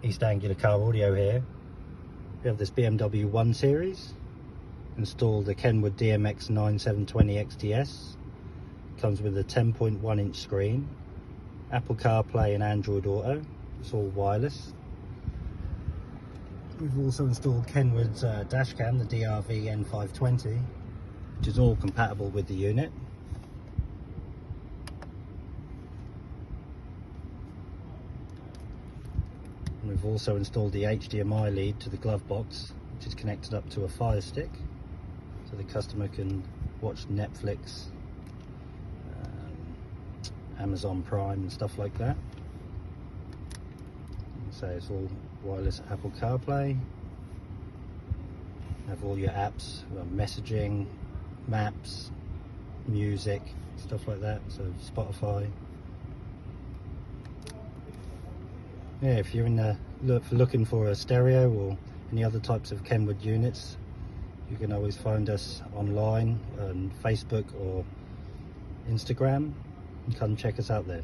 East Anglia car audio here. We have this BMW 1 Series. Installed the KENWOOD DMX9720XDS. Comes with a 10.1 inch screen, Apple CarPlay and Android Auto. It's all wireless. We've also installed KENWOOD's dash cam, the DRV-N520, which is all compatible with the unit. And we've also installed the HDMI lead to the glove box, which is connected up to a Firestick, so the customer can watch Netflix, Amazon Prime and stuff like that. So it's all wireless Apple CarPlay. Have all your apps, messaging, maps, music, stuff like that, so Spotify. Yeah, if you're in the looking for a stereo or any other types of KENWOOD units, you can always find us online on Facebook or Instagram and come check us out there.